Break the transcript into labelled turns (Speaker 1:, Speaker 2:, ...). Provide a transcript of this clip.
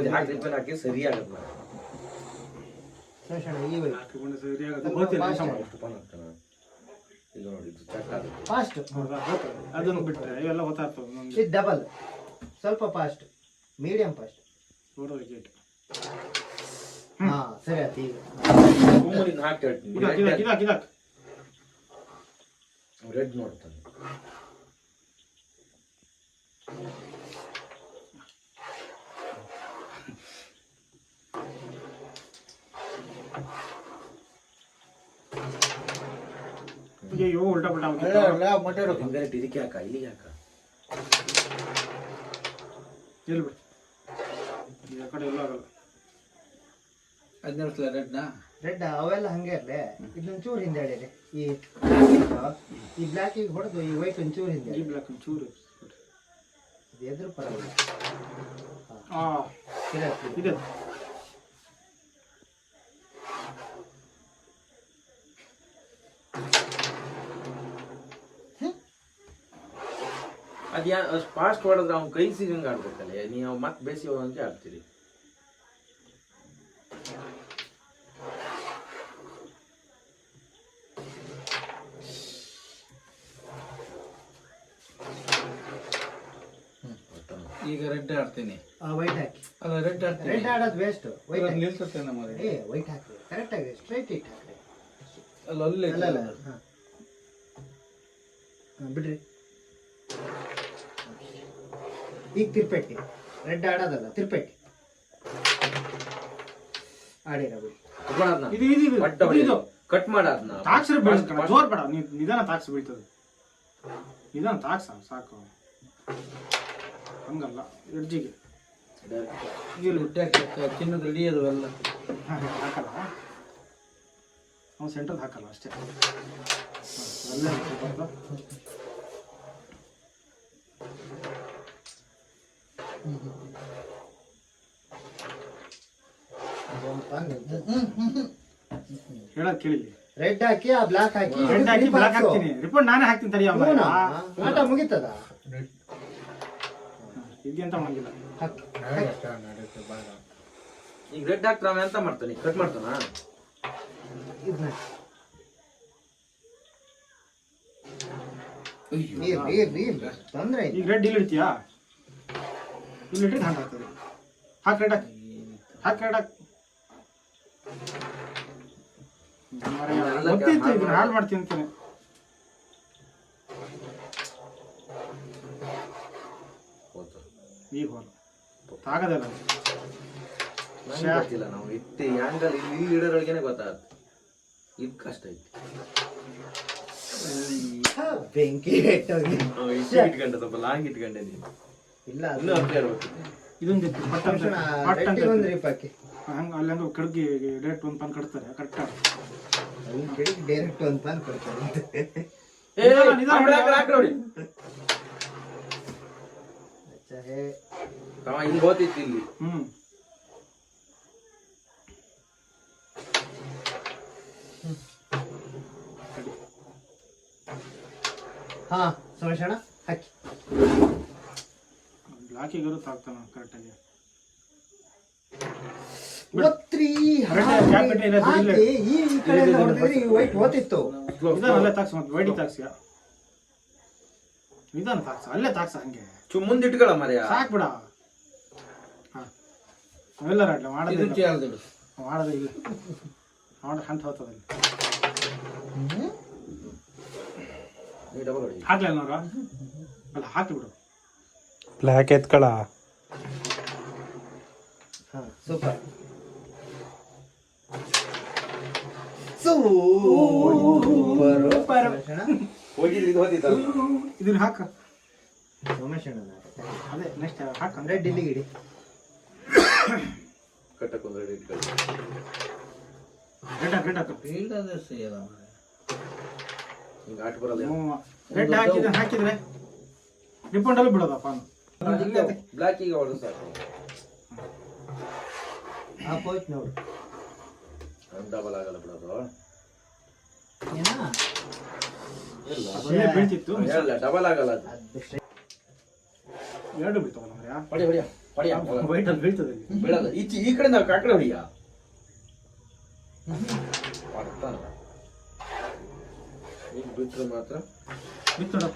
Speaker 1: ಯಾಕೆ ರಿಪನ್ ಹಾಕಿ ಸರಿ ಆಗಲ್ಲ
Speaker 2: ಈ ವೈ
Speaker 1: ಹಾಕಿಕೊಂಡು ಸರಿ ಆಗಲ್ಲ ಗೊತ್ತಿಲ್ಲ ಎಷ್ಟು ಪನ್ ಹಾಕ್ತಾನೆ ಇದು ನೋಡಿ ಇದು ಚಟ್ ಆಗುತ್ತೆ
Speaker 2: ಫಾಸ್ಟ್
Speaker 3: ಅದನ್ನು ಬಿಟ್ಟರೆ ಇವೆಲ್ಲ ಗೊತ್ತಾಗ್ತದೆ ನಮಗೆ
Speaker 2: ಇದು ಡಬಲ್ ಸ್ವಲ್ಪ fast medium fast
Speaker 3: photo wicket
Speaker 2: ಹಾ ಸರಿ ಆಯ್ತು ಈಗ
Speaker 1: ಮೂರಿನ ಹಾಕಿ ಹೇಳ್ತೀನಿ
Speaker 3: ಇದಾಕ್
Speaker 1: ರೆಡ್ ನೋಡ್ತಾನೆ
Speaker 3: ಅಯ್ಯೋ ಉಲ್ಟಾ ಪಲ್ಟಾ
Speaker 1: ಹಿಂಗಾರೆ ಇದಕ್ಕೆ ಹಾಕ ಇಲ್ಲಿಗೆ ಹಾಕ
Speaker 3: ಎಲ್ಲಿ ಬಿಡು ಈ ಕಡೆ ಎಲ್ಲೂ ಆಗಲ್ಲ
Speaker 4: 17 ರೆಡ್ನಾ
Speaker 2: ರೆಡ್ ಅವೆಲ್ಲ ಹಂಗೆ ಇರ್ಲೆ ಇದೊಂದು ಚೂರು ಹಿಂದೆ ಹೇಳಿರಿ ಈ ಬ್ಲ್ಯಾಕಿಗೆ ಹೊಡೆದು ಈ ವೈಟ್ ಒಂಚೂರು ಹಿಂದೆ
Speaker 3: ಈ ಬ್ಲಾಕ್ ಒಂಚೂರು
Speaker 2: ಇದು ಎದುರು ಪರವಾಗಿಲ್ಲ
Speaker 3: ಇದೆ
Speaker 1: ಅದ್ಯಾ ಅಷ್ಟು ಫಾಸ್ಟ್ ಹೊಡೆದ್ರೆ ಅವ್ನು ಕೈ ಸಿಗಂಗೆ ಆಡ್ಬೇಕಲ್ಲ ನೀವು ಮತ್ತೆ ಬೇಸಿ ಹೋಗಂಗೆ ಆಡ್ತೀರಿ
Speaker 4: ಈಗ ರೆಡ್ ಆಡ್ತೀನಿ
Speaker 2: ವೈಟ್ ಹಾಕಿ
Speaker 4: ಅಲ್ಲ ರೆಡ್ ಆಡ್ತೀನಿ
Speaker 2: ರೆಡ್ ಆಡೋದು ವೇಸ್ಟ್ ವೈಟ್
Speaker 4: ನಿಲ್ಸುತ್ತೆ ನಮ್ಮ
Speaker 2: ವೈಟ್ ಹಾಕಿ ಕರೆಕ್ಟ್ ಆಗಿ ಸ್ಟ್ರೈಟ್ ಇಟ್ ಹಾಕ್ರಿ
Speaker 4: ಅಲ್ಲ ಅಲ್ಲೇ
Speaker 2: ಅಲ್ಲ ಅಲ್ಲ ಹಾಂ ಬಿಡ್ರಿ ಈಗ ತಿರ್ಪೆಟ್ಟಿ ರೆಡ್ ಆಡೋದಲ್ಲ ತಿರ್ಪೆಟ್ಟಿ ಆಡಿರ ಬಿಡಿ
Speaker 3: ಇದು
Speaker 1: ಕಟ್ ಮಾಡದ್ನ
Speaker 3: ತಾಕ್ಸ್ರೆ ಬೀಳ್ಸ್ಕಣ ಜೋರ್ ಬೇಡ ನಿಧಾನ ತಾಕ್ಸ್ ಬೀಳ್ತದೆ ನಿಧಾನ ತಾಕ್ಸ ಸಾಕು ಹಂಗಲ್ಲ ಎಡ್ಜಿಗೆ
Speaker 4: ಚಿನ್ನದ ರೆಡಿ ಅದು ಎಲ್ಲ
Speaker 3: ಹಾಕಲ್ಲ ನಾವು ಸೆಂಟ್ರಲ್ ಹಾಕಲ್ಲ ಅಷ್ಟೇ ಅಲ್ಲೇ ಹೇಳಕ್ ಕೇಳಿ
Speaker 2: ರೆಡ್ ಹಾಕಿ ಆ ಬ್ಲಾಕ್ ಹಾಕಿ
Speaker 3: ರೆಡ್ ಹಾಕಿ ಬ್ಲಾಕ್ ಹಾಕ್ತೀನಿ ರಿಪೋರ್ಟ್ ನಾನೇ ಹಾಕ್ತೀನಿ ತಡಿ
Speaker 2: ಆಟ ಮುಗಿತದ
Speaker 3: ಇದೆಂತ ಮಾಡಂಗಿಲ್ಲ
Speaker 1: ಈಗ ರೆಡ್ ಹಾಕ್ತಾರ ಎಂತ ಮಾಡ್ತಾನೆ ಕಟ್ ಮಾಡ್ತಾನ
Speaker 2: ತೊಂದ್ರೆ
Speaker 3: ಈಗ ರೆಡ್ ಇಲ್ಲಿ ಇಡ್ತೀಯಾ ಇಲ್ಲಿ ಇಟ್ಟಿದ್ದು ಹಂಗೆ ಆಗ್ತದೆ ಹಾಕ್ ರೆಡ್ ಹಾಕ್ ರೆಡ್ ಹಾಕ್ ಗೊತ್ತಿತ್ತು ಇದನ್ನ ಹಾಳು ಮಾಡ್ತೀನಿ ಅಂತಾನೆ ಈಗ ಹೋಲ ಆಗದಲ್ಲ
Speaker 1: ಗೊತ್ತಿಲ್ಲ ನಾವು ಇಟ್ಟು ಯಾಂಗಲ್ ಇಲ್ಲಿ ಇಡೋರೊಳಗೇನೆ ಗೊತ್ತಾಗುತ್ತೆ ಇದು ಕಷ್ಟ ಐತಿ
Speaker 2: ಬೆಂಕಿ
Speaker 1: ಇಟ್ಕೊಂಡೆ ಸ್ವಲ್ಪ ಲಾಂಗ್ ಇಟ್ಕೊಂಡೆ ನೀನು
Speaker 2: ಇಲ್ಲ
Speaker 1: ಇನ್ನೂ ಅರ್ಥ ಇರ್ಬೇಕು
Speaker 3: ಇದೊಂದು
Speaker 2: ಪಾಕಿ
Speaker 3: ಹಂಗ ಅಲ್ಲಿ ಹಂಗ ಕಡ್ಗಿ ಡೈರೆಕ್ಟ್ ಒಂದು ಪಾನ್ ಕಟ್ತಾರೆ ಕರೆಕ್ಟ್
Speaker 2: ಡೈರೆಕ್ಟ್ ಒಂದು ಪಾನ್ ಕೊಡ್ತಾರೆ
Speaker 1: ಹಿಂಗ್ ಹೋತಿತ್ತು ಇಲ್ಲಿ
Speaker 2: ಹಾ ಸೋಮೇಶಣ್ಣ ಹಾಕಿ
Speaker 3: ಬ್ಲಾಕಿಗೆ ತಾಗ್ತಾನ ಕರೆಕ್ಟಾಗಿ
Speaker 2: ಈ ಕಡೆ ನೋಡಿದ್ರೆ ವೈಟ್ ಓದಿತ್ತು
Speaker 3: ಅಲ್ಲೇ ತಾಕ್ಸ ಮತ್ತೆ ವೈಡಿ ತಾಕ್ಸಿಯ ನಿಧಾನ ತಾಕ್ಸ ಅಲ್ಲೇ ತಾಕ್ಸ ಹಂಗೆ
Speaker 1: ಮುಂದೆ ಇಟ್ಕೊಳ ಮರ್ಯ
Speaker 3: ಸಾಕ್ ಬಿಡ ಅವೆಲ್ಲರ ಆಡ್ಲ ಮಾಡೋದು ಮಾಡೋದು ಇಲ್ಲ ಮಾಡ ಹಂತ ಹೋಗ್ತದಲ್ಲಿ ಹಾಕ್ಲಿಲ್ಲ ನೋಡ್ರ ಅಲ್ಲ ಹಾಕಿ ಬಿಡು
Speaker 5: ಬ್ಲ್ಯಾಕ್ ಎತ್ಕೊಳ
Speaker 2: ಸೂಪರ್
Speaker 3: ಇದನ್ನ ಹಾಕ
Speaker 2: ಸೋಮೇಶಣ್ಣ
Speaker 3: ಅದೇ ನೆಕ್ಸ್ಟ್ ಹಾಕ
Speaker 2: ರೆಡ್ ಇಲ್ಲಿಗೆ ಇಡಿ
Speaker 1: ಕಟ್ಟಕ್ಕೊಂದು ರೆಡಿ ಇಟ್ಕೊಳ್ಳಿ
Speaker 3: ರೆಡ್ ಹಾಕ
Speaker 1: ಹಿಂಗ ಆಟ ಬರಲ್ಲ
Speaker 3: ರೆಡ್ ಹಾಕಿದ್ರೆ ರಿಪೋರ್ಟಲ್ಲಿ ಬಿಡೋದಪ್ಪ
Speaker 1: ಬ್ಲಾಕ್ ಈಗ ಹೊಡೆದು ಸಾಕು
Speaker 2: ಹೋಯ್ತು ನೋಡು
Speaker 1: ಡಬಲ್ ಆಗಲ್ಲ ಬಿಡೋದು
Speaker 3: ಬೀಳ್ತಿತ್ತು
Speaker 1: ಡಬಲ್ ಆಗಲ್ಲ ಅದು
Speaker 3: ಎರಡು ಬೀಳ್ತಾವಲ್ಲ
Speaker 1: ಹೊಡಿ ಹೊಡಿಯ ಹೊಡಿಯ
Speaker 3: ವೈಟ್ ಅಲ್ಲಿ ಬೀಳ್ತದೆ
Speaker 1: ಬೀಳಲ್ಲ ಈ ಕಡೆಯಿಂದ ಆ ಕಡೆ ಹೊಡಿಯ ಈಗ ಬಿಟ್ರೆ ಮಾತ್ರ
Speaker 3: ಬಿತ್ತು ನೋಡು.